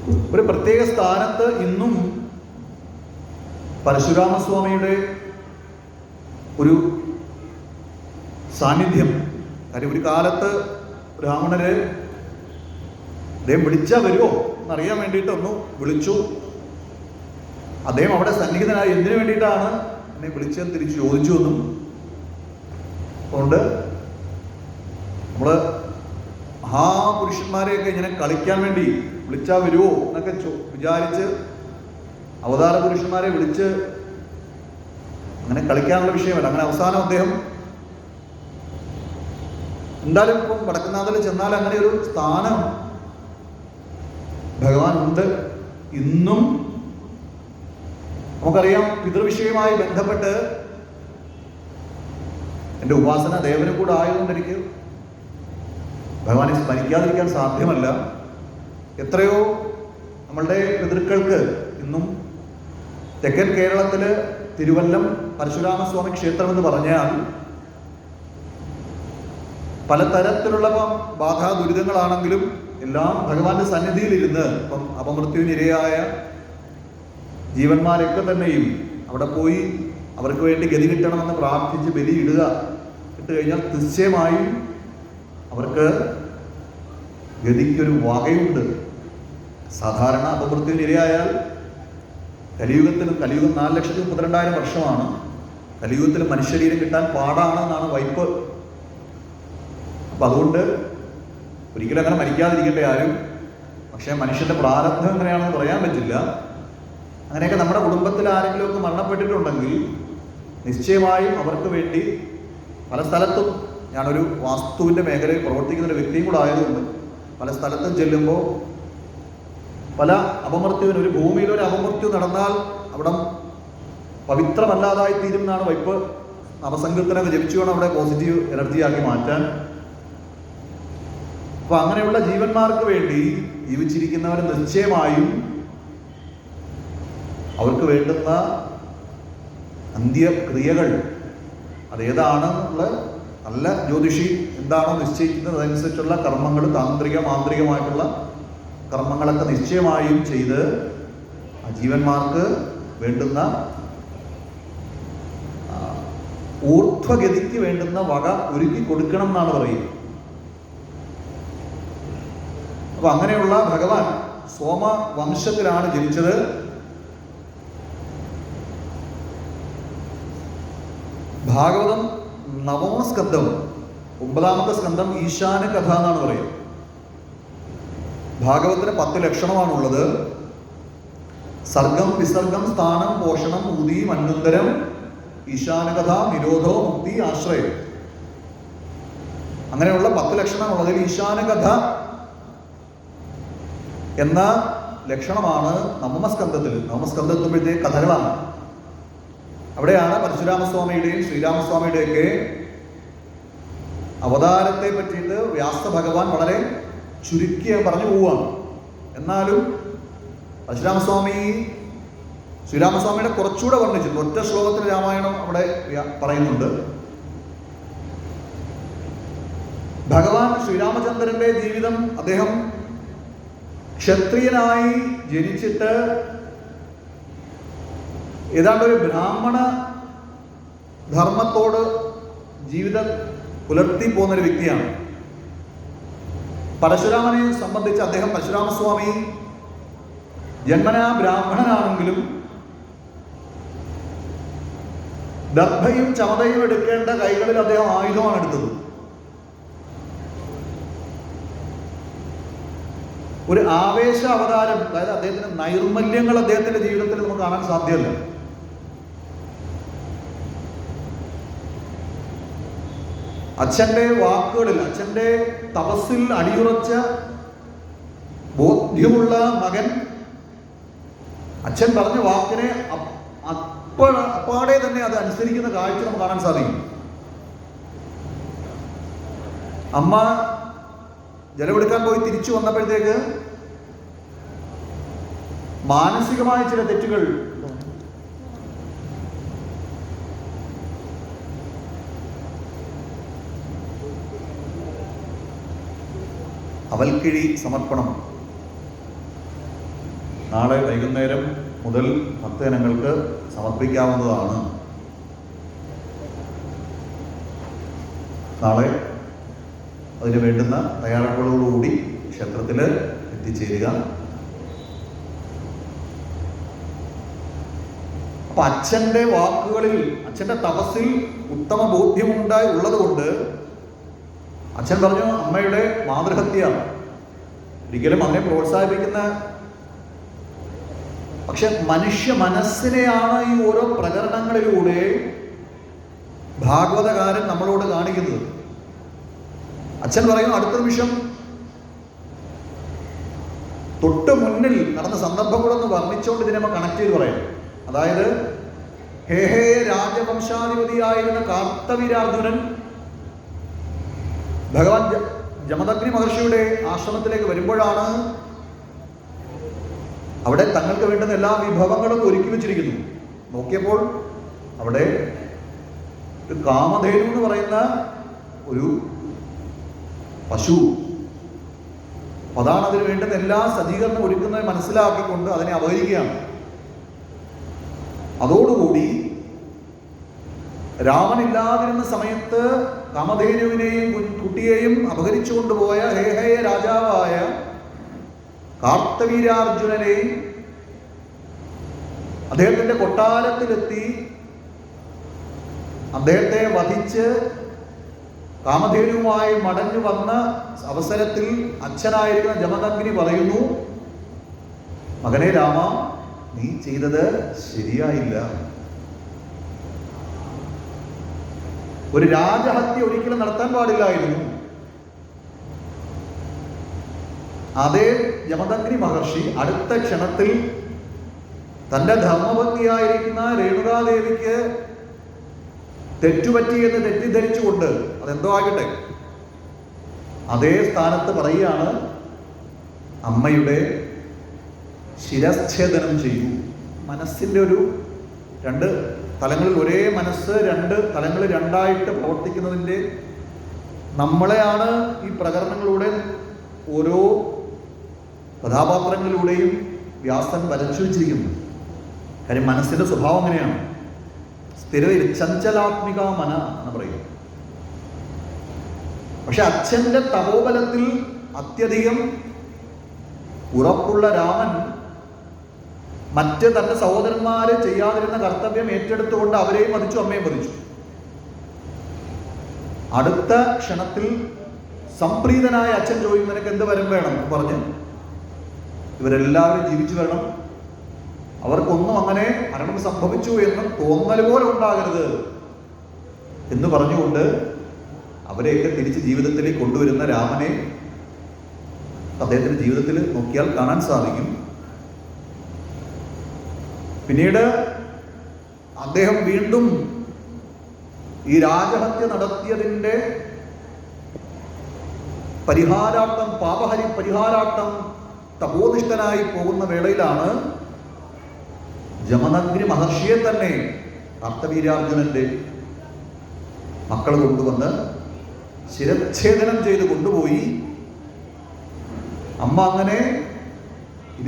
ഒരു പ്രത്യേക സ്ഥാനത്ത് ഇന്നും പരശുരാമസ്വാമിയുടെ ഒരു സാന്നിധ്യം. കാര്യം ഒരു കാലത്ത് ബ്രാഹ്മണര് അദ്ദേഹം വിളിച്ചാൽ വരുമോ എന്നറിയാൻ വേണ്ടിയിട്ട് ഒന്ന് വിളിച്ചു. അദ്ദേഹം അവിടെ സന്നിഹിതനായി എന്തിനു വേണ്ടിയിട്ടാണ് എന്നെ വിളിച്ചതെന്ന് തിരിച്ച് ചോദിച്ചു എന്നും. അതുകൊണ്ട് നമ്മള് മഹാപുരുഷന്മാരെയൊക്കെ ഇങ്ങനെ കളിക്കാൻ വേണ്ടി വിളിച്ചാൽ വരുമോ എന്നൊക്കെ വിചാരിച്ച് അവതാര പുരുഷന്മാരെ വിളിച്ച് അങ്ങനെ കളിക്കാനുള്ള വിഷയമല്ല. അങ്ങനെ അവസാനം അദ്ദേഹം എന്തായാലും ഇപ്പം വടക്കുന്നാഥിൽ ചെന്നാൽ അങ്ങനെ ഒരു സ്ഥാനം ഭഗവാൻ ഉണ്ട്. ഇന്നും നമുക്കറിയാം, പിതൃവിഷയവുമായി ബന്ധപ്പെട്ട് എൻ്റെ ഉപാസന ദേവനും കൂടെ ആയതുകൊണ്ട് എനിക്ക് ഭഗവാനെ സ്മരിക്കാതിരിക്കാൻ സാധ്യമല്ല. എത്രയോ നമ്മളുടെ പിതൃക്കൾക്ക് ഇന്നും തെക്കൻ കേരളത്തില് തിരുവല്ലം പരശുരാമസ്വാമി ക്ഷേത്രം എന്ന് പറഞ്ഞാൽ പലതരത്തിലുള്ള ബാധാ ദുരിതങ്ങളാണെങ്കിലും എല്ലാം ഭഗവാന്റെ സന്നിധിയിലിരുന്ന് ഇപ്പം അപമൃത്യുവിനിരയായ ജീവന്മാരൊക്കെ തന്നെയും അവിടെ പോയി അവർക്ക് വേണ്ടി ഗതി കിട്ടണമെന്ന് പ്രാർത്ഥിച്ച് ബലിയിടുക. ഇട്ട് കഴിഞ്ഞാൽ നിശ്ചയമായും അവർക്ക് ഗതിക്കൊരു വകയുണ്ട്. സാധാരണ അപമൃത്യുവിനിരയായാൽ കലിയുഗം 4,32,000 വർഷമാണ്. കലിയുഗത്തിൽ മനുഷ്യശരീരം കിട്ടാൻ പാടാണെന്നാണ് വൈപ്പ്. അപ്പം അതുകൊണ്ട് ഒരിക്കലും അങ്ങനെ മരിക്കാതിരിക്കട്ടെ ആരും. പക്ഷേ മനുഷ്യന്റെ പ്രാരബ്ധം എങ്ങനെയാണെന്ന് പറയാൻ പറ്റില്ല. അങ്ങനെയൊക്കെ നമ്മുടെ കുടുംബത്തിൽ ആരെങ്കിലുമൊക്കെ മരണപ്പെട്ടിട്ടുണ്ടെങ്കിൽ നിശ്ചയമായും അവർക്ക് വേണ്ടി പല സ്ഥലത്തും, ഞാനൊരു വാസ്തുവിൻ്റെ മേഖലയിൽ പ്രവർത്തിക്കുന്ന ഒരു വ്യക്തിയും കൂടെ ആയതുകൊണ്ട് പല സ്ഥലത്തും ചെല്ലുമ്പോൾ പല അപമൃത്യുവിന്, ഒരു ഭൂമിയിലൊരു അപമൃത്യു നടന്നാൽ അവിടെ പവിത്രമല്ലാതായി തീരും എന്നാണ് വൈപ്പ്. നവസങ്കീർത്തനമൊക്കെ ജപിച്ചു വേണം അവിടെ പോസിറ്റീവ് എനർജിയാക്കി മാറ്റാൻ. അപ്പൊ അങ്ങനെയുള്ള ജീവന്മാർക്ക് വേണ്ടി ജീവിച്ചിരിക്കുന്നവർ നിശ്ചയമായും അവർക്ക് വേണ്ടുന്ന അന്ത്യക്രിയകൾ അതേതാണെന്നുള്ള നല്ല ജ്യോതിഷി എന്താണോ നിശ്ചയിക്കുന്നത് അതനുസരിച്ചുള്ള കർമ്മങ്ങൾ, മാന്ത്രികമായിട്ടുള്ള കർമ്മങ്ങളൊക്കെ നിശ്ചയമായും ചെയ്ത് ആ ജീവന്മാർക്ക് വേണ്ടുന്ന ഊർധ്വഗതിക്ക് വേണ്ടുന്ന വക ഒരുക്കി കൊടുക്കണം എന്നാണ് പറയുന്നത്. അപ്പൊ അങ്ങനെയുള്ള ഭഗവാൻ സോമ വംശത്തിലാണ് ജനിച്ചത്. ഭാഗവതം 9ാം സ്കന്ധം 9ാമത്തെ സ്കന്ധം ഈശാന കഥ എന്നാണ് പറയുന്നത്. ഭാഗവതത്തിന് 10 ലക്ഷണമാണുള്ളത്. സർഗം, വിസർഗം, സ്ഥാനം, പോഷണം, ഊതി, മന്വന്തരം, ഈശാനകഥ, നിരോധോ, മുക്തി, ആശ്രയം. അങ്ങനെയുള്ള 10 ലക്ഷണമുള്ളതിൽ ഈശാനകഥ എന്ന ലക്ഷണമാണ് നവമസ്കന്ധത്തിലെത്തുമ്പോഴത്തേക്ക് കഥകളാണ്. അവിടെയാണ് പരശുരാമസ്വാമിയുടെയും ശ്രീരാമസ്വാമിയുടെയൊക്കെ അവതാരത്തെ പറ്റിയിട്ട് വ്യാസ ഭഗവാൻ വളരെ ചുരുക്കി പറഞ്ഞു പോവുകയാണ്. എന്നാലും ശ്രീരാമസ്വാമിയുടെ കുറച്ചുകൂടെ വർണ്ണിച്ചിട്ടുണ്ട്. ഒറ്റ ശ്ലോകത്തിൽ രാമായണം അവിടെ പറയുന്നുണ്ട്. ഭഗവാൻ ശ്രീരാമചന്ദ്രന്റെ ജീവിതം, അദ്ദേഹം ക്ഷത്രിയനായി ജനിച്ചിട്ട് ഏതാണ്ട് ഒരു ബ്രാഹ്മണ ധർമ്മത്തോട് ജീവിതം പുലർത്തി പോകുന്നൊരു വ്യക്തിയാണ്. പരശുരാമനെ സംബന്ധിച്ച് അദ്ദേഹം, പരശുരാമസ്വാമി ജന്മനാ ബ്രാഹ്മണനാണെങ്കിലും ദർഭയും ചമതയും എടുക്കേണ്ട കൈകളിൽ അദ്ദേഹം ആയുധമാണ് എടുത്തത്. ഒരു ആവേശ അവതാരം, അതായത് അദ്ദേഹത്തിന് നൈർമല്യങ്ങൾ അദ്ദേഹത്തിന്റെ ജീവിതത്തിൽ നമുക്ക് കാണാൻ സാധ്യമല്ല. അച്ഛന്റെ വാക്കുകളിൽ, അച്ഛന്റെ തപസ്സിൽ അടിയുറച്ച ബോധ്യമുള്ള മകൻ അച്ഛൻ പറഞ്ഞ വാക്കിനെ അപ്പാടെ തന്നെ അത് അനുസരിക്കുന്ന കാഴ്ച നമുക്ക് കാണാൻ സാധിക്കും. അമ്മ ജലമെടുക്കാൻ പോയി തിരിച്ചു വന്നപ്പോഴത്തേക്ക് മാനസികമായ ചില തെറ്റുകൾ, അവൽക്കിഴി സമർപ്പണം, നാളെ വൈകുന്നേരം മുതൽ ഭക്തജനങ്ങൾക്ക് സമർപ്പിക്കാവുന്നതാണ്. നാളെ അതിന് വേണ്ടുന്ന തയ്യാറെടുപ്പുകളോടുകൂടി ക്ഷേത്രത്തിൽ എത്തിച്ചേരുക. അപ്പൊ അച്ഛൻ്റെ വാക്കുകളിൽ, അച്ഛൻ്റെ തപസ്സിൽ ഉത്തമ ബോധ്യമുണ്ടായി ഉള്ളതുകൊണ്ട് അച്ഛൻ പറഞ്ഞു അമ്മയുടെ മാതൃഹത്യ ഒരിക്കലും അങ്ങനെ പ്രോത്സാഹിപ്പിക്കുന്ന, പക്ഷെ മനുഷ്യ മനസ്സിനെയാണ് ഈ ഓരോ പ്രകരണങ്ങളിലൂടെ ഭാഗവതകാരൻ നമ്മളോട് കാണിക്കുന്നത്. അച്ഛൻ പറയുന്നു അടുത്ത നിമിഷം തൊട്ട് മുന്നിൽ നടന്ന സന്ദർഭങ്ങളൊന്ന് വർണ്ണിച്ചുകൊണ്ട് ഇതിനെ നമ്മൾ കണക്ട് ചെയ്ത് പറയാം. അതായത് ഹേ രാജവംശാധിപതിയായിരുന്ന കാർത്തവീരാർജുനൻ ഭഗവാൻ ജമദഗ്നി മഹർഷിയുടെ ആശ്രമത്തിലേക്ക് വരുമ്പോഴാണ് അവിടെ തങ്ങൾക്ക് വേണ്ടുന്ന എല്ലാ വിഭവങ്ങളും ഒരുക്കി വെച്ചിരിക്കുന്നു. നോക്കിയപ്പോൾ അവിടെ ഒരു കാമധേനു എന്ന് പറയുന്ന ഒരു പശു, അതാണ് അതിന് വേണ്ടുന്ന എല്ലാ സജ്ജീകരണം ഒരുക്കുന്നത് മനസ്സിലാക്കിക്കൊണ്ട് അതിനെ അപഹരിക്കുകയാണ്. അതോടുകൂടി രാമനില്ലാതിരുന്ന സമയത്ത് കാമധേനുവിനെയും കുട്ടിയെയും അപഹരിച്ചു കൊണ്ടുപോയ ഹേഹയ രാജാവായ കാർത്തവീരാർജുനനെ അദ്ദേഹത്തിന്റെ കൊട്ടാരത്തിലെത്തി അദ്ദേഹത്തെ വധിച്ച് കാമധേനുവുമായി മടങ്ങി വന്ന അവസരത്തിൽ അച്ഛനായിരിക്കുന്ന ജമദഗ്നി പറയുന്നു, മകനെ രാമ, നീ ചെയ്തത് ശരിയായില്ല. ഒരു രാജഹത്യ ഒരിക്കലും നടത്താൻ പാടില്ലായിരുന്നു. അതേ ജമദഗ്നി മഹർഷി അടുത്ത ക്ഷണത്തിൽ തന്റെ ധർമ്മപത്നിയായിരിക്കുന്ന രേണുകാദേവിക്ക് തെറ്റുപറ്റി എന്ന് തെറ്റിദ്ധരിച്ചുകൊണ്ട്, അതെന്തോ ആകട്ടെ, അതേ സ്ഥാനത്ത് പറയുകയാണ് അമ്മയുടെ ശിരച്ഛേദനം ചെയ്യൂ. മനസ്സിൻ്റെ ഒരു രണ്ട് തലങ്ങളിൽ, ഒരേ മനസ്സ് രണ്ട് തലങ്ങളിൽ രണ്ടായിട്ട് പ്രവർത്തിക്കുന്നതിൻ്റെ നമ്മളെയാണ് ഈ പ്രകരണങ്ങളിലൂടെ ഓരോ കഥാപാത്രങ്ങളിലൂടെയും വ്യാസൻ വരച്ചു വെച്ചിരിക്കുന്നത്. കാര്യം മനസ്സിൻ്റെ സ്വഭാവം അങ്ങനെയാണ്. സ്ഥിര ചഞ്ചലാത്മിക മന എന്ന് പറയും. പക്ഷെ അച്ഛൻ്റെ തപോബലത്തിൽ അത്യധികം ഉറപ്പുള്ള രാമൻ മറ്റ് തൻ്റെ സഹോദരന്മാര് ചെയ്യാതിരുന്ന കർത്തവ്യം ഏറ്റെടുത്തുകൊണ്ട് അവരെയും വധിച്ചു, അമ്മയും വധിച്ചു. അടുത്ത ക്ഷണത്തിൽ സംപ്രീതനായ അച്ഛൻ ചോദിക്കും, നിനക്ക് എന്ത് വരം വേണം എന്ന് പറഞ്ഞ് ഇവരെല്ലാവരും ജീവിച്ചു വരണം, അവർക്കൊന്നും അങ്ങനെ മരണം സംഭവിച്ചു എന്ന് തോന്നൽ പോലെ ഉണ്ടാകരുത് എന്ന് പറഞ്ഞുകൊണ്ട് അവരെയൊക്കെ തിരിച്ച് ജീവിതത്തിലേക്ക് കൊണ്ടുവരുന്ന രാമനെ അദ്ദേഹത്തിന്റെ ജീവിതത്തിൽ നോക്കിയാൽ കാണാൻ സാധിക്കും. പിന്നീട് അദ്ദേഹം വീണ്ടും ഈ രാജഹത്യ നടത്തിയതിൻ്റെ പരിഹാരാർത്ഥം, പരിഹാരാർത്ഥം തപോനിഷ്ഠനായി പോകുന്ന വേളയിലാണ് ജമദഗ്നി മഹർഷിയെ തന്നെ കാർത്തവീരാർജുനന്റെ മക്കൾ കൊണ്ടുവന്ന് ശിരച്ഛേദനം ചെയ്ത് കൊണ്ടുപോയി. അമ്മ അങ്ങനെ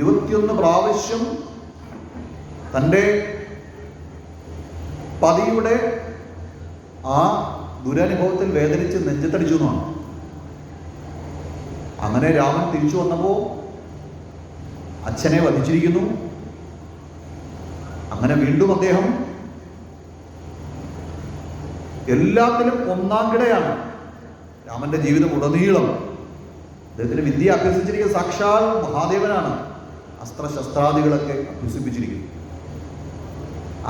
21 പ്രാവശ്യം തൻ്റെ പതിയുടെ ആ ദുരനുഭവത്തിൽ വേദനിച്ച് നെഞ്ചത്തടിച്ചു എന്നാണ്. അങ്ങനെ രാമൻ തിരിച്ചു വന്നപ്പോൾ അച്ഛനെ വധിച്ചിരിക്കുന്നു. അങ്ങനെ വീണ്ടും അദ്ദേഹം എല്ലാത്തിലും ഒന്നാം കിടയാണ്. രാമന്റെ ജീവിതം ഉടനീളം അദ്ദേഹത്തിന് വിദ്യ അഭ്യസിച്ചിരിക്കുന്ന സാക്ഷാൽ മഹാദേവനാണ്. അസ്ത്രശസ്ത്രാദികളൊക്കെ അഭ്യസിപ്പിച്ചിരിക്കുന്നു.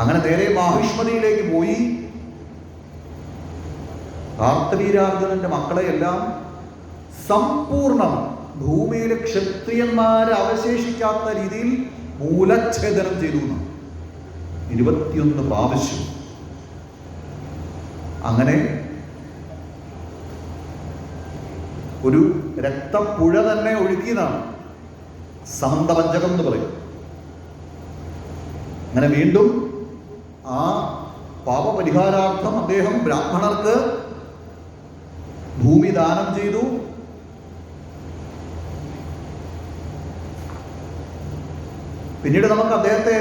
അങ്ങനെ നേരെ മാഹിഷ്മതിയിലേക്ക് പോയി കാർത്തവീരാർജുനന്റെ മക്കളെയെല്ലാം സമ്പൂർണം ഭൂമിയിലെ ക്ഷത്രിയന്മാരെ അവശേഷിക്കാത്ത രീതിയിൽ മൂലച്ഛേദനം ചെയ്തു. 21 പ്രാവശ്യം. അങ്ങനെ ഒരു രക്തപ്പുഴ തന്നെ ഒഴുക്കിയതാണ്. സമന്തപഞ്ചകം എന്ന് പറയും. അങ്ങനെ വീണ്ടും ആ പാപപരിഹാരാർത്ഥം അദ്ദേഹം ബ്രാഹ്മണർക്ക് ഭൂമി ദാനം ചെയ്തു. പിന്നീട് നമുക്ക് അദ്ദേഹത്തെ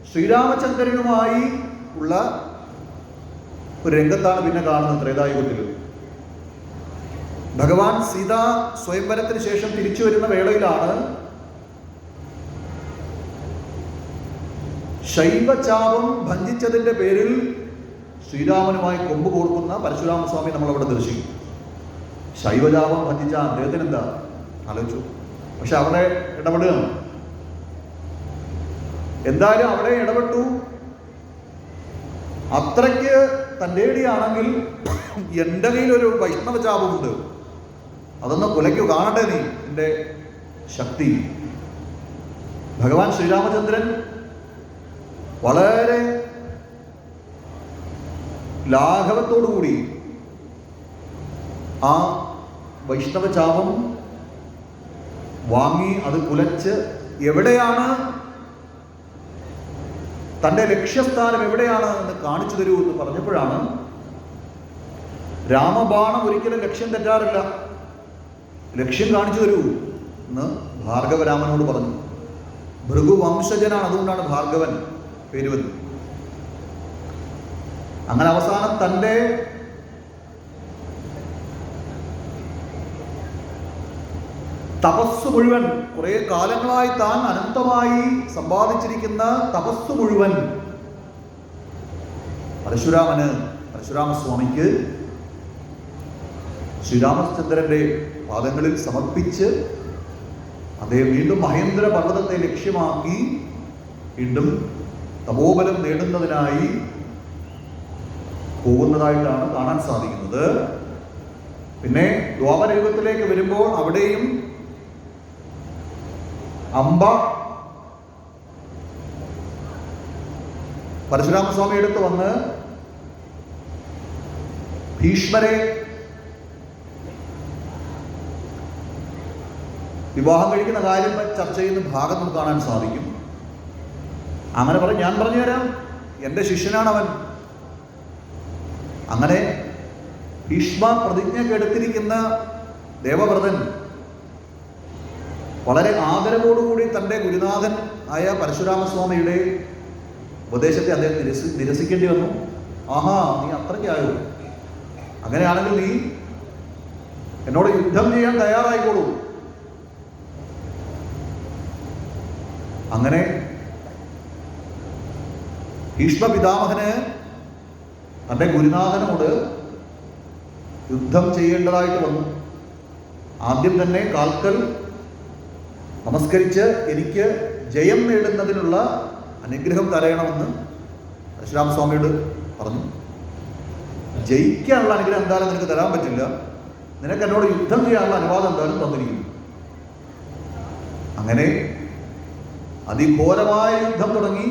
ശ്രീരാമചന്ദ്രനുമായി ഉള്ള ഒരു രംഗത്താണ് പിന്നെ കാണുന്നത്. ത്രേതായുഗത്തിൽ ഭഗവാൻ സീത സ്വയംവരത്തിന് ശേഷം തിരിച്ചു വരുന്ന വേളയിലാണ് ശൈവചാപം ഭഞ്ജിച്ചതിൻ്റെ പേരിൽ ശ്രീരാമനുമായി കൊമ്പ് കൊടുക്കുന്ന പരശുരാമസ്വാമി നമ്മളവിടെ ദർശിക്കും. ശൈവചാപം ഭഞ്ജിച്ച അദ്ദേഹത്തിന് എന്താ ആലോചിച്ചു. പക്ഷെ അവിടെ ഇടപെടുകയാണ്. എന്തായാലും അവിടെ ഇടപെട്ടു. അത്രയ്ക്ക് തൻ്റെ ഇടിയാണെങ്കിൽ എൻ്റെ കയ്യിലൊരു വൈഷ്ണവ ചാപമുണ്ട്, അതൊന്ന് കുലയ്ക്കു, കാണട്ടെ നീ എൻ്റെ ശക്തി. ഭഗവാൻ ശ്രീരാമചന്ദ്രൻ വളരെ ലാഘവത്തോടുകൂടി ആ വൈഷ്ണവ ചാപം വാങ്ങി അത് കുലച്ച് എവിടെയാണ് തൻ്റെ ലക്ഷ്യസ്ഥാനം എവിടെയാണ് എന്ന് കാണിച്ചു തരൂ എന്ന് പറഞ്ഞപ്പോഴാണ്, രാമബാണം ഒരിക്കലും ലക്ഷ്യം തെറ്റാറില്ല, ലക്ഷ്യം കാണിച്ചു തരൂ എന്ന് ഭാർഗവരാമനോട് പറഞ്ഞു. ഭൃഗുവംശജനാണ്, അതുകൊണ്ടാണ് ഭാർഗവൻ പേര് വന്നത്. അങ്ങനെ അവസാനം തൻ്റെ തപസ് മുഴുവൻ, കുറെ കാലങ്ങളായി താൻ അനന്തമായി സമ്പാദിച്ചിരിക്കുന്ന തപസ് മുഴുവൻ പരശുരാമസ്വാമിക്ക് ശ്രീരാമചന്ദ്രന്റെ പാദങ്ങളിൽ സമർപ്പിച്ച് അദ്ദേഹം വീണ്ടും മഹേന്ദ്ര പർവ്വതത്തെ ലക്ഷ്യമാക്കി വീണ്ടും തപോബലം നേടുന്നതിനായി പോകുന്നതായിട്ടാണ് കാണാൻ സാധിക്കുന്നത്. പിന്നെ ദ്വാപരയുഗത്തിലേക്ക് വരുമ്പോൾ അവിടെയും അംബ പരശുരാമസ്വാമി അടുത്ത് വന്ന് ഭീഷ്മരെ വിവാഹം കഴിക്കുന്ന കാര്യം ചർച്ച ചെയ്യുന്ന ഭാഗം നമുക്ക് കാണാൻ സാധിക്കും. അങ്ങനെ പറഞ്ഞു, ഞാൻ പറഞ്ഞു തരാം, എൻ്റെ ശിഷ്യനാണവൻ. അങ്ങനെ ഭീഷ്മ പ്രതിജ്ഞ എടുത്തിരിക്കുന്ന ദേവവ്രതൻ വളരെ ആദരവോടുകൂടി തൻ്റെ ഗുരുനാഥൻ ആയ പരശുരാമസ്വാമിയുടെ ഉപദേശത്തെ അദ്ദേഹം നിരസിക്കേണ്ടി വന്നു. ആഹാ, നീ അത്രയ്ക്കായോ? അങ്ങനെയാണെങ്കിൽ നീ എന്നോട് യുദ്ധം ചെയ്യാൻ തയ്യാറായിക്കോളൂ. അങ്ങനെ ഭീഷ്മ പിതാമഹന് തൻ്റെ ഗുരുനാഥനോട് യുദ്ധം ചെയ്യേണ്ടതായിട്ട് വന്നു. ആദ്യം തന്നെ കാൽക്കൽ നമസ്കരിച്ച് എനിക്ക് ജയം നേടുന്നതിനുള്ള അനുഗ്രഹം തരയണമെന്ന് പരശുരാമസ്വാമിയോട് പറഞ്ഞു. ജയിക്കാനുള്ള അനുഗ്രഹം എന്തായാലും നിനക്ക് തരാൻ പറ്റില്ല, നിനക്ക് എന്നോട് യുദ്ധം ചെയ്യാനുള്ള അനുവാദം എന്തായാലും തന്നിരിക്കുന്നു. അങ്ങനെ അതിഘോരമായ യുദ്ധം തുടങ്ങി.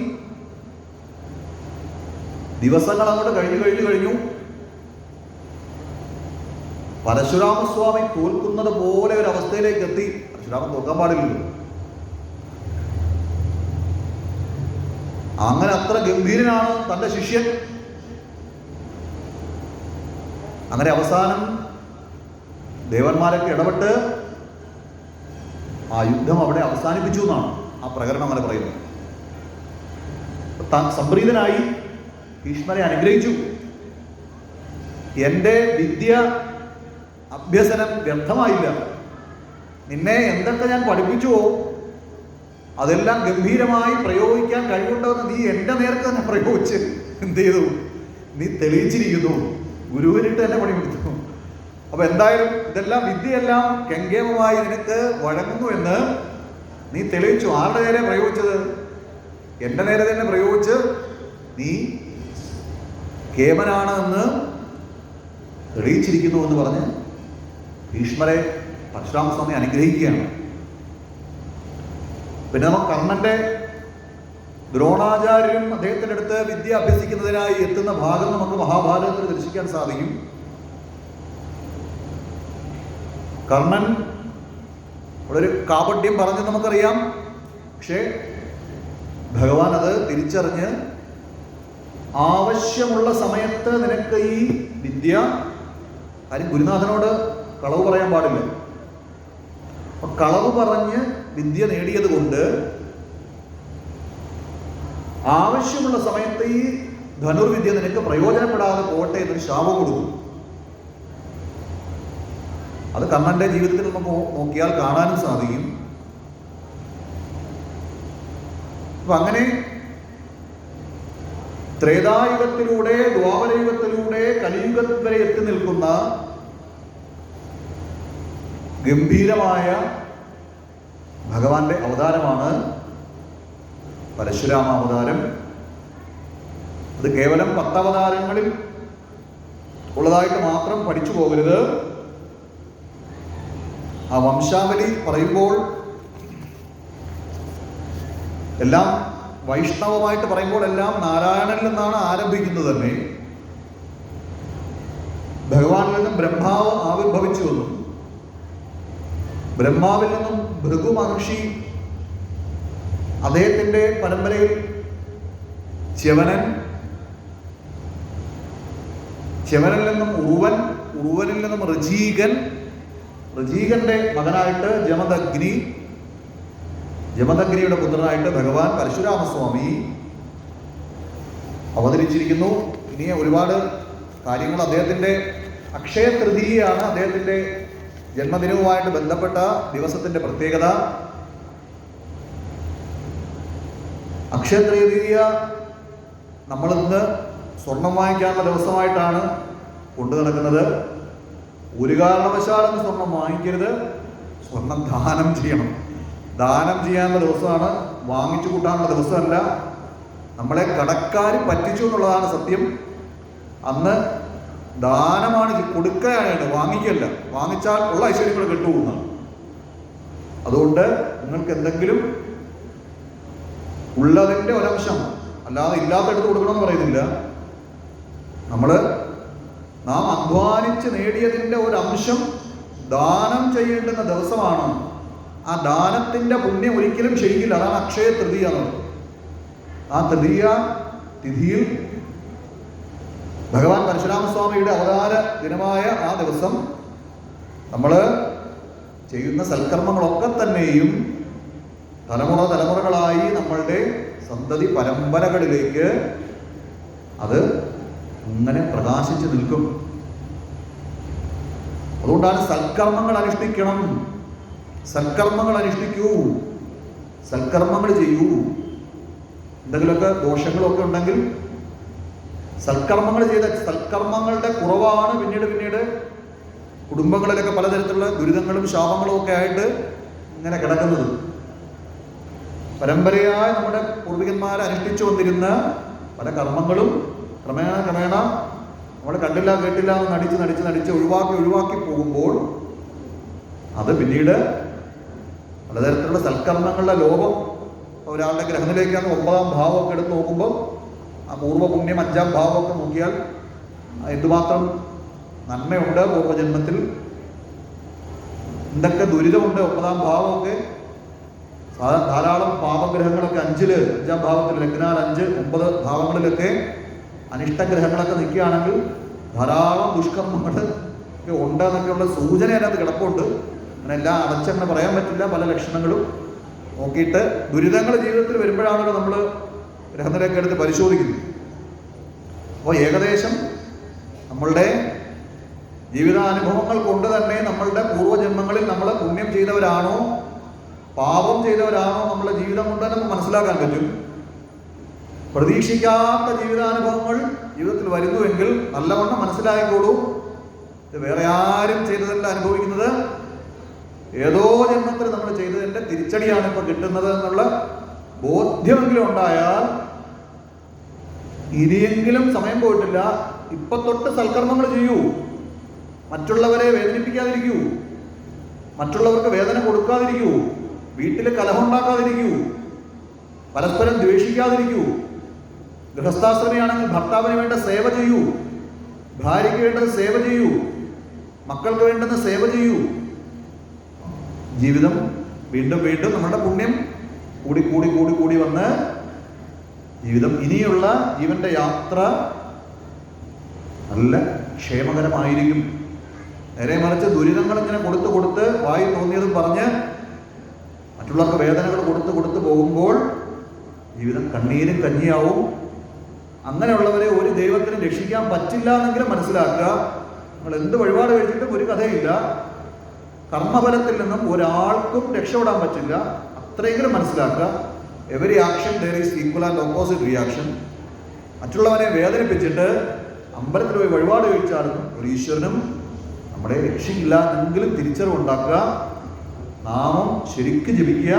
ദിവസങ്ങൾ അങ്ങോട്ട് കഴിഞ്ഞു. പരശുരാമസ്വാമി തോൽക്കുന്നത് പോലെ ഒരു അവസ്ഥയിലേക്ക് എത്തി. പരശുരാമൻ തോൽക്കാൻ പാടില്ലല്ലോ. അങ്ങനെ അത്ര ഗംഭീരനാണ് തൻ്റെ ശിഷ്യൻ. അങ്ങനെ അവസാനം ദേവന്മാരൊക്കെ ഇടപെട്ട് ആ യുദ്ധം അവിടെ അവസാനിപ്പിച്ചു എന്നാണ് ആ പ്രകരണം അങ്ങനെ പറയുന്നത്. സംപ്രീതനായി ഭീഷ്മരെ അനുഗ്രഹിച്ചു. എൻ്റെ വിദ്യ അഭ്യസനം വ്യർത്ഥമായില്ല. നിന്നെ എന്തൊക്കെ ഞാൻ പഠിപ്പിച്ചുവോ അതെല്ലാം ഗംഭീരമായി പ്രയോഗിക്കാൻ കഴിവുണ്ടെന്ന് നീ എൻ്റെ നേർക്ക് തന്നെ പ്രയോഗിച്ച് എന്ത് ചെയ്തു? നീ തെളിയിച്ചിരിക്കുന്നു. ഗുരുവിനിട്ട് തന്നെ പണിയെടുത്തു. അപ്പൊ എന്തായാലും ഇതെല്ലാം വിദ്യയെല്ലാം കെങ്കേമമായി നിനക്ക് വഴങ്ങുന്നു എന്ന് നീ തെളിയിച്ചു. ആരുടെ നേരെ പ്രയോഗിച്ചത്? എൻ്റെ നേരെ തന്നെ പ്രയോഗിച്ച് നീ കേമനാണ് എന്ന് തെളിയിച്ചിരിക്കുന്നു എന്ന് പറഞ്ഞ് ഭീഷ്മരെ പരശുരാമസ്വാമി അനുഗ്രഹിക്കുകയാണ്. പിന്നെ നമുക്ക് കർണന്റെ ദ്രോണാചാര്യരും അദ്ദേഹത്തിൻ്റെ അടുത്ത് വിദ്യ അഭ്യസിക്കുന്നതിനായി എത്തുന്ന ഭാഗം നമുക്ക് മഹാഭാരതത്തിൽ ദർശിക്കാൻ സാധിക്കും. കർണൻ ഇവിടെ ഒരു കാപട്യം പറഞ്ഞ് നമുക്കറിയാം. പക്ഷേ ഭഗവാൻ അത് തിരിച്ചറിഞ്ഞ് ആവശ്യമുള്ള സമയത്ത് നിനക്ക് ഈ വിദ്യ, കാര്യം ഗുരുനാഥനോട് കളവ് പറയാൻ പാടില്ല. അപ്പൊ കളവ് പറഞ്ഞ് വിദ്യ നേടിയത് കൊണ്ട് ആവശ്യമുള്ള സമയത്ത് ഈ ധനുർവിദ്യ നിനക്ക് പ്രയോജനപ്പെടാതെ പോട്ടെ എന്നൊരു ശാപം കൊടുക്കും. അത് കണ്ണന്റെ ജീവിതത്തിൽ നമുക്ക് നോക്കിയാൽ കാണാനും സാധിക്കും. അപ്പൊ അങ്ങനെ ത്രേതായുഗത്തിലൂടെ ദ്വാപരയുഗത്തിലൂടെ കലിയുഗം വരെ എത്തി നിൽക്കുന്ന ഗംഭീരമായ ഭഗവാന്റെ അവതാരമാണ് പരശുരാമ അവതാരം. അത് കേവലം 10 അവതാരങ്ങളിൽ ഉള്ളതായിട്ട് മാത്രം പഠിച്ചു പോകരുത്. ആ വംശാവലി പറയുമ്പോൾ എല്ലാം വൈഷ്ണവമായിട്ട് പറയുമ്പോൾ എല്ലാം നാരായണനിൽ നിന്നാണ് ആരംഭിക്കുന്നത് തന്നെ. ഭഗവാനിൽ നിന്നും ബ്രഹ്മാവ് ആവിർഭവിച്ചു വന്നു. ബ്രഹ്മാവിൽ നിന്നും ഭൃഗു മഹർഷി, അദ്ദേഹത്തിന്റെ പരമ്പരയിൽ ച്യവനൻ, ച്യവനിൽ നിന്നും ഉറുവൻ, ഉറുവനിൽ നിന്നും ഋജീകൻ, ഋജീകന്റെ മകനായിട്ട് ജമദഗ്നി, ജമദഗ്നിയുടെ പുത്രനായിട്ട് ഭഗവാൻ പരശുരാമസ്വാമി അവതരിച്ചിരിക്കുന്നു. ഇനി ഒരുപാട് കാര്യങ്ങൾ അദ്ദേഹത്തിന്റെ അക്ഷയ തൃതീയയാണ് അദ്ദേഹത്തിന്റെ ജന്മദിനവുമായിട്ട് ബന്ധപ്പെട്ട ദിവസത്തിന്റെ പ്രത്യേകത. അക്ഷയ തൃതീയ നമ്മളിന്ന് സ്വർണം വാങ്ങിക്കാനുള്ള ദിവസമായിട്ടാണ് കൊണ്ടു നടക്കുന്നത്. ഒരു കാരണവശാലും സ്വർണം വാങ്ങിക്കരുത്. സ്വർണം ദാനം ചെയ്യണം. ദാനം ചെയ്യാനുള്ള ദിവസമാണ്, വാങ്ങിച്ചു കൂട്ടാനുള്ള ദിവസമല്ല. നമ്മളെ കടക്കാർ പറ്റിച്ചു എന്നുള്ളതാണ് സത്യം. അന്ന് ദാനമാണ്, കൊടുക്കുകയാണ്, വാങ്ങിക്കല്ല. വാങ്ങിച്ചാൽ ഉള്ള ഐശ്വര്യങ്ങൾ കെട്ടുപോകുന്നതാണ്. അതുകൊണ്ട് നിങ്ങൾക്ക് എന്തെങ്കിലും ഉള്ളതിൻ്റെ ഒരംശം, അല്ലാതെ ഇല്ലാത്തടുത്ത് കൊടുക്കണമെന്ന് പറയുന്നില്ല. നാം അധ്വാനിച്ച് നേടിയതിൻ്റെ ഒരംശം ദാനം ചെയ്യേണ്ടുന്ന ദിവസമാണ്. ആ ദാനത്തിൻ്റെ പുണ്യം ഒരിക്കലും ചെയ്യില്ല. അതാണ് അക്ഷയ തൃതീയ എന്നുള്ളത്. ആ തൃതീയ തിഥിയിൽ ഭഗവാൻ പരശുരാമസ്വാമിയുടെ അവതാര ദിനമായ ആ ദിവസം നമ്മൾ ചെയ്യുന്ന സൽക്കർമ്മങ്ങളൊക്കെ തന്നെയും തലമുറകളായി നമ്മളുടെ സന്തതി പരമ്പരകളിലേക്ക് അത് അങ്ങനെ പ്രകാശിച്ചു നിൽക്കും. അതുകൊണ്ടാണ് സൽക്കർമ്മങ്ങൾ അനുഷ്ഠിക്കണം. സൽക്കർമ്മങ്ങൾ അനുഷ്ഠിക്കൂ, സൽക്കർമ്മങ്ങൾ ചെയ്യൂ. എന്തെങ്കിലുമൊക്കെ ദോഷങ്ങളൊക്കെ ഉണ്ടെങ്കിൽ സൽക്കർമ്മങ്ങൾ ചെയ്ത സൽക്കർമ്മങ്ങളുടെ കുറവാണ് പിന്നീട് കുടുംബങ്ങളിലൊക്കെ പലതരത്തിലുള്ള ദുരിതങ്ങളും ശാപങ്ങളും ഒക്കെ ആയിട്ട് ഇങ്ങനെ കിടക്കുന്നത്. പരമ്പരയായി നമ്മുടെ പൂർവികന്മാർ അനുഷ്ഠിച്ചു വന്നിരുന്ന പല കർമ്മങ്ങളും ക്രമേണ നമ്മൾ കണ്ടില്ല കേട്ടില്ല എന്ന് നടിച്ച് ഒഴിവാക്കി പോകുമ്പോൾ അത് പിന്നീട് പലതരത്തിലുള്ള സൽക്കർമ്മങ്ങളുടെ ലോപം. ഒരാളുടെ ഗ്രഹത്തിലേക്കാണ് 9ാം ഭാവമൊക്കെ എടുത്ത് നോക്കുമ്പോൾ ആ പൂർവ്വപുണ്യം 5ാം ഭാവമൊക്കെ നോക്കിയാൽ എന്തുമാത്രം നന്മയുണ്ട് പൂർവ്വജന്മത്തിൽ, എന്തൊക്കെ ദുരിതമുണ്ട്. 9ാം ഭാവമൊക്കെ ധാരാളം പാപഗ്രഹങ്ങളൊക്കെ 5ാം ഭാവത്തിൽ, ലഗ്നാൽ 5, 9 ഭാവങ്ങളിലൊക്കെ അനിഷ്ടഗ്രഹങ്ങളൊക്കെ നിൽക്കുകയാണെങ്കിൽ ധാരാളം ദുഷ്കർമ്മങ്ങൾ ഉണ്ട് എന്നൊക്കെയുള്ള സൂചന അതിനകത്ത് കിടപ്പുണ്ട്. അങ്ങനെ എല്ലാം അടച്ചങ്ങനെ പറയാൻ പറ്റില്ല. പല ലക്ഷണങ്ങളും നോക്കിയിട്ട് ദുരിതങ്ങൾ ജീവിതത്തിൽ വരുമ്പോഴാണല്ലോ നമ്മൾ ഗ്രഹനിലയൊക്കെ എടുത്ത് പരിശോധിക്കുന്നത്. അപ്പോൾ ഏകദേശം നമ്മളുടെ ജീവിതാനുഭവങ്ങൾ കൊണ്ട് തന്നെ നമ്മളുടെ പൂർവ്വജന്മങ്ങളിൽ നമ്മൾ പുണ്യം ചെയ്തവരാണോ പാപം ചെയ്തവരാണോ നമ്മളെ ജീവിതം കൊണ്ട് നമുക്ക് മനസ്സിലാക്കാൻ പറ്റും. പ്രതീക്ഷിക്കാത്ത ജീവിതാനുഭവങ്ങൾ ജീവിതത്തിൽ വരുന്നുവെങ്കിൽ നല്ലവണ്ണം മനസ്സിലായിക്കോളൂ, ഇത് വേറെ ആരും ചെയ്തതല്ല അനുഭവിക്കുന്നത്, ഏതോ ജന്മത്തിൽ നമ്മൾ ചെയ്തതിൻ്റെ തിരിച്ചടിയാണ് ഇപ്പോൾ കിട്ടുന്നത് എന്നുള്ള ബോധ്യമെങ്കിലും ഉണ്ടായാൽ ഇനിയെങ്കിലും സമയം പോയിട്ടില്ല. ഇപ്പൊ തൊട്ട് സൽക്കർമ്മങ്ങൾ ചെയ്യൂ. മറ്റുള്ളവരെ വേദനിപ്പിക്കാതിരിക്കൂ, മറ്റുള്ളവർക്ക് വേദന കൊടുക്കാതിരിക്കൂ, വീട്ടിൽ കലഹമുണ്ടാക്കാതിരിക്കൂ, പരസ്പരം ദ്വേഷിക്കാതിരിക്കൂ. ഗൃഹസ്ഥാശ്രമിയാണെങ്കിൽ ഭർത്താവിന് വേണ്ട സേവ ചെയ്യൂ, ഭാര്യയ്ക്ക് വേണ്ടത് സേവ ചെയ്യൂ, മക്കൾക്ക് വേണ്ടുന്ന സേവ ചെയ്യൂ. ജീവിതം വീണ്ടും നമ്മുടെ പുണ്യം കൂടി വന്ന് ജീവിതം ഇനിയുള്ള ജീവന്റെ യാത്ര നല്ല ക്ഷേമകരമായിരിക്കും. നേരെ മറിച്ച് ദുരിതങ്ങൾ ഇങ്ങനെ കൊടുത്ത് വായി തോന്നിയതും പറഞ്ഞ് മറ്റുള്ളവർക്ക് വേദനകൾ കൊടുത്ത് പോകുമ്പോൾ ജീവിതം കണ്ണീരും കഞ്ഞിയാവും. അങ്ങനെയുള്ളവരെ ഒരു ദൈവത്തിനും രക്ഷിക്കാൻ പറ്റില്ല എന്നെങ്കിലും മനസ്സിലാക്കുക. നിങ്ങൾ എന്ത് വഴിപാട് കഴിച്ചിട്ടും ഒരു കഥയില്ല. കർമ്മഫലത്തിൽ നിന്നും ഒരാൾക്കും രക്ഷപ്പെടാൻ പറ്റില്ല. അത്രയെങ്കിലും മനസ്സിലാക്കുക. Every action there is equal and opposite reaction. മറ്റുള്ളവനെ വേദനിപ്പിച്ചിട്ട് അമ്പലത്തിൽ പോയി വഴിപാട് കഴിച്ചാലും ഒരു ഈശ്വരനും നമ്മളെ രക്ഷിക്കില്ല എന്നെങ്കിലും തിരിച്ചറിവുണ്ടാക്കുക. നാമം ശരിക്കും ജപിക്കുക.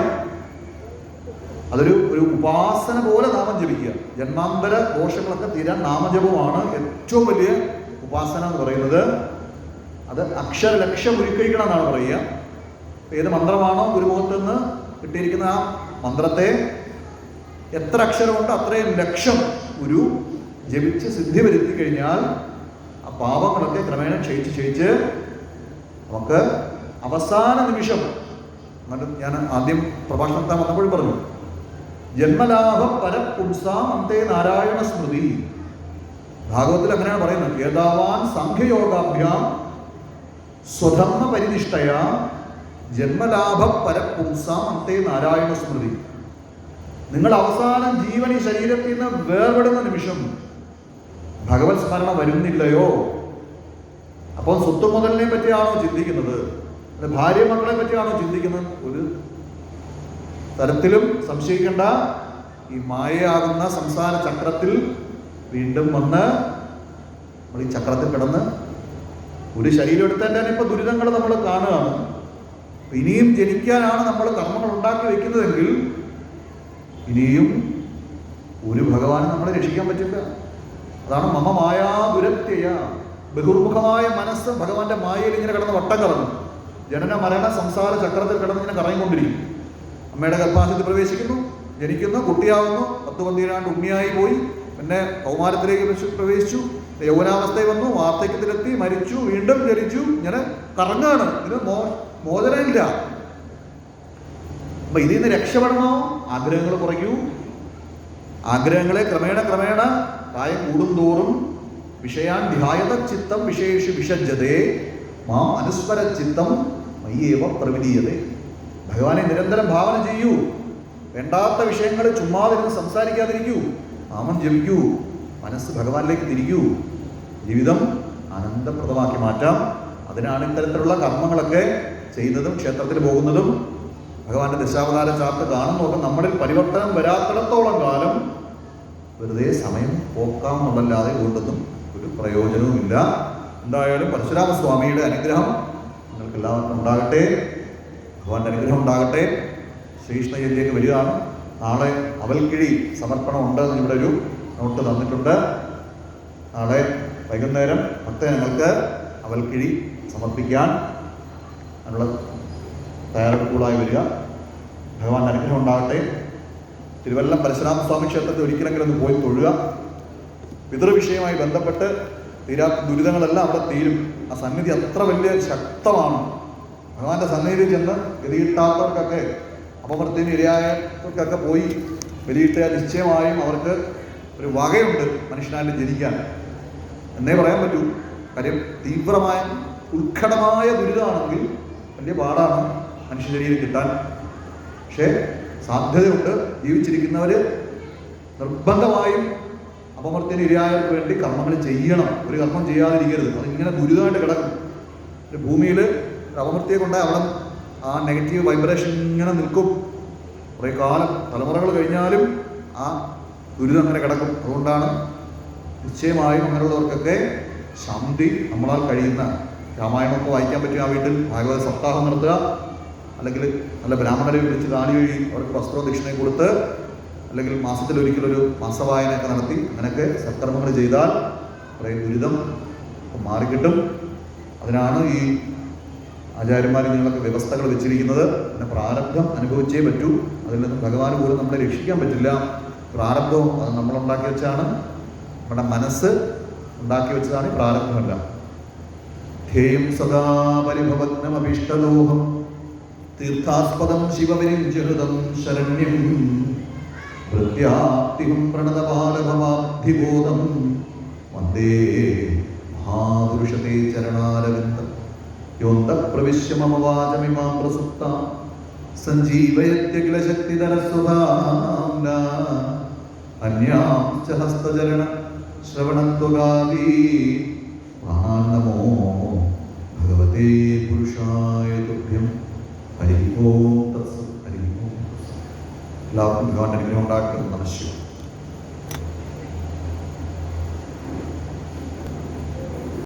അതൊരു ഉപാസന പോലെ നാമം ജപിക്കുക. ജന്മാന്തര ദോഷങ്ങളൊക്കെ തീരാൻ നാമജപമാണ് ഏറ്റവും വലിയ ഉപാസന എന്ന് പറയുന്നത്. അത് അക്ഷരലക്ഷം ഉരുക്കഴിക്കണം എന്നാണ് പറയുക. ഏത് മന്ത്രമാണോ ഗുരുമുഖത്ത് നിന്ന് കിട്ടിയിരിക്കുന്ന ആ മന്ത്രത്തെ എത്ര അക്ഷരമുണ്ട് അത്രയും ലക്ഷം ഒരു ജപിച്ച് സിദ്ധി വരുത്തി കഴിഞ്ഞാൽ ആ പാപങ്ങളൊക്കെ ക്രമേണ ക്ഷയിച്ച് നമുക്ക് അവസാന നിമിഷം, ഞാൻ ആദ്യം പ്രഭാഷണത്തെ വന്നപ്പോഴും പറഞ്ഞു, ജന്മലാഭ പരപുംസാം അന്തേ നാരായണ സ്മൃതി. ഭാഗവത്തിൽ അങ്ങനെയാണ് പറയുന്നത്. ഏതാവാൻ സാഖ്യയോഗാഭ്യാം സ്വധർമ്മ പരിനിഷ്ഠയ ജന്മലാഭ പരപുംസാം അന്തേ നാരായണ സ്മൃതി. നിങ്ങൾ അവസാനം ജീവൻ ഈ ശരീരത്തിൽ നിന്ന് വേർപെടുന്ന നിമിഷം ഭഗവത് സ്മരണ വരുന്നില്ലയോ? അപ്പോൾ സ്വത്ത് മുതലിനെ പറ്റിയാണോ ചിന്തിക്കുന്നത്? ഭാര്യ മക്കളെ പറ്റിയാണോ ചിന്തിക്കുന്നത്? ഒരു തരത്തിലും സംശയിക്കേണ്ട. ഈ മായയാകുന്ന സംസാര ചക്രത്തിൽ വീണ്ടും വന്ന് നമ്മൾ ഈ ചക്രത്തിൽ കിടന്ന് ഒരു ശരീരം എടുത്താൽ തന്നെ ഇപ്പൊ ദുരിതങ്ങൾ നമ്മൾ കാണുകയാണ്. ഇനിയും ജനിക്കാനാണ് നമ്മൾ കർമ്മങ്ങൾ ഉണ്ടാക്കി വെക്കുന്നതെങ്കിൽ ഇനിയും ഒരു ഭഗവാനെ നമ്മളെ രക്ഷിക്കാൻ പറ്റില്ല. അതാണ് മമ മായാ ദുരത്യയ. ബഹുർമുഖമായ മനസ്സ് ഭഗവാന്റെ മായയിൽ ഇങ്ങനെ കിടന്ന് വട്ടം കറങ്ങും. ജനന മരണ സംസാര ചക്രത്തിൽ കിടന്ന് ഇങ്ങനെ കറങ്ങിക്കൊണ്ടിരിക്കും. അമ്മയുടെ ഗർഭാശയത്തിൽ പ്രവേശിക്കുന്നു, ജനിക്കുന്നു, കുട്ടിയാവുന്നു, 10-12 ഉണ്ണിയായി പോയി, പിന്നെ കൗമാരത്തിലേക്ക് പ്രവേശിച്ചു, യൗവനാവസ്ഥയിൽ വന്നു, വാർദ്ധക്യത്തിലെത്തി, മരിച്ചു, വീണ്ടും ജനിച്ചു. ഇങ്ങനെ കറങ്ങാണ്. ഇതിന് മോചനമില്ല. അപ്പൊ ഇതിൽ നിന്ന് രക്ഷപ്പെടണോ? ആഗ്രഹങ്ങൾ കുറയ്ക്കൂ. ആഗ്രഹങ്ങളെ ക്രമേണ പ്രായം കൂടുന്തോറും വിഷയാൻ ധ്യായത ചിത്തം വിശേഷു വിഷജ്ജതേ മാം അനുസ്മര ചിത്തം മയ്യേവ പ്രവിലീയതേ. ഭഗവാനെ നിരന്തരം ഭാവന ചെയ്യൂ. വേണ്ടാത്ത വിഷയങ്ങൾ ചുമ്മാതിരുന്ന് സംസാരിക്കാതിരിക്കൂ. നാമം ജപിക്കൂ. മനസ്സ് ഭഗവാനിലേക്ക് തിരിക്കൂ. ജീവിതം ആനന്ദപ്രദമാക്കി മാറ്റാം. അതിനാണ് ഇത്തരത്തിലുള്ള കർമ്മങ്ങളൊക്കെ ചെയ്യുന്നതും ക്ഷേത്രത്തിൽ പോകുന്നതും ഭഗവാന്റെ ദശാവതാര ചാർട്ട് കാണുന്നതൊക്കെ. നമ്മളിൽ പരിവർത്തനം വരാത്തിടത്തോളം കാലം വെറുതെ സമയം പോക്കാമെന്നല്ലാതെ കൊണ്ടൊന്നും ഒരു പ്രയോജനവുമില്ല. എന്തായാലും പരശുരാമസ്വാമിയുടെ അനുഗ്രഹം നിങ്ങൾക്ക് എല്ലാവർക്കും ഉണ്ടാകട്ടെ. ഭഗവാന്റെ അനുഗ്രഹം ഉണ്ടാകട്ടെ. ശ്രീകൃഷ്ണജയന്തിയൊക്കെ വരികയാണ്. നാളെ അവൽക്കിഴി സമർപ്പണം ഉണ്ട് എന്ന് ഇവിടെ ഒരു നോട്ട് തന്നിട്ടുണ്ട്. നാളെ വൈകുന്നേരം ഭക്തജനങ്ങൾക്ക് അവൽക്കിഴി സമർപ്പിക്കാൻ അതിനുള്ള തയ്യാറെടുപ്പുകളായി വരിക. ഭഗവാന്റെ അനുഗ്രഹം ഉണ്ടാകട്ടെ. തിരുവല്ലം പരശുരാമസ്വാമി ക്ഷേത്രത്തിൽ ഒരിക്കലെങ്കിലും ഒന്ന് പോയി തൊഴുക. പിതൃവിഷയവുമായി ബന്ധപ്പെട്ട് തീരാത്ത ദുരിതങ്ങളെല്ലാം അവിടെ തീരും. ആ സന്നിധി അത്ര വലിയ ശക്തമാണ്. ഭഗവാന്റെ സന്നിധിയിൽ ചെന്ന് ഗതികിട്ടാത്തവർക്കൊക്കെ, അപമൃത്യുവിന് ഇരയായവർക്കൊക്കെ പോയി ബലിയിട്ടാൽ നിശ്ചയമായും അവർക്ക് ഒരു വകയുണ്ട് മനുഷ്യനായിട്ട് ജനിക്കാൻ എന്നേ പറയാൻ പറ്റൂ. കാര്യം തീവ്രമായ ഉത്കടമായ ദുരിതമാണെങ്കിൽ വലിയ പാടാണ് മനുഷ്യ ശരീരം കിട്ടാൻ. പക്ഷേ സാധ്യതയുണ്ട്. ജീവിച്ചിരിക്കുന്നവർ നിർബന്ധമായും അപമൃത്യുവിന് ഇരയായവർക്ക് വേണ്ടി കർമ്മങ്ങൾ ചെയ്യണം. ഒരു കർമ്മം ചെയ്യാതിരിക്കരുത്. അതിങ്ങനെ ദുരിതമായിട്ട് കിടക്കും. ഒരു ഭൂമിയിൽ അപമൃത്യെ കൊണ്ടാൽ അവിടെ ആ നെഗറ്റീവ് വൈബ്രേഷൻ ഇങ്ങനെ നിൽക്കും. കുറേ കാലം, തലമുറകൾ കഴിഞ്ഞാലും ആ ദുരിതം അങ്ങനെ കിടക്കും. അതുകൊണ്ടാണ് നിശ്ചയമായും അങ്ങനെയുള്ളവർക്കൊക്കെ ശാന്തി നമ്മളാൽ കഴിയുന്ന രാമായണമൊക്കെ വായിക്കാൻ പറ്റും. ആ വീട്ടിൽ ഭാഗവത സപ്താഹം നടത്തുക, അല്ലെങ്കിൽ നല്ല ബ്രാഹ്മണരെ വിളിച്ച് കാലി വഴി അവർക്ക് വസ്ത്രവും ദക്ഷിണയും കൊടുത്ത്, അല്ലെങ്കിൽ മാസത്തിലൊരിക്കലൊരു മാസവായനയൊക്കെ നടത്തി അങ്ങനെയൊക്കെ സത്കർമ്മങ്ങൾ ചെയ്താൽ കുറേ ദുരിതം മാറിക്കിട്ടും. അതിനാണ് ഈ ആചാര്യന്മാർ ഇങ്ങനെയൊക്കെ വ്യവസ്ഥകൾ വെച്ചിരിക്കുന്നത്. പിന്നെ പ്രാരബ്ധം അനുഭവിച്ചേ പറ്റൂ. അതിൽ നിന്ന് ഭഗവാൻ പോലും നമ്മളെ രക്ഷിക്കാൻ പറ്റില്ല. പ്രാരബ്ധവും അത് നമ്മളുണ്ടാക്കി വെച്ചാണ്. നമ്മുടെ മനസ്സ് ഉണ്ടാക്കി വെച്ചതാണ് ഈ പ്രാരബ്ധമെല്ലാം. ധേയം സദാ പരിഭവഗ്നമഭീഷ്ടദോഹം തീർത്ഥാസ്പദം ശിവവിരിഞ്ചഹൃതം ശരണ്യം പ്രത്യാപ്തിഹം പ്രണതപാലഭവാബ്ധിബോധം വന്ദേ മഹാപുരുഷത്തെ ചരണാരവിന്ദം യോന്തഃ പ്രവിശ്യ മമ വാചമിമാം പ്രസുപ്താ സഞ്ജീവയത്യഖിലശക്തിധരസ്വധാംന അന്യാം ച ഹസ്തചരണ ശ്രവണത്വഗാദീ നമോ ഭഗവതേ പുരുഷായ തുഭ്യം. ഹരി ഓം തത്സത്. ഹരി ഓം. എല്ലാവർക്കും ഭഗവാന്റെ അനുഗ്രഹം ഉണ്ടാക്കി. നമഃശിവായ.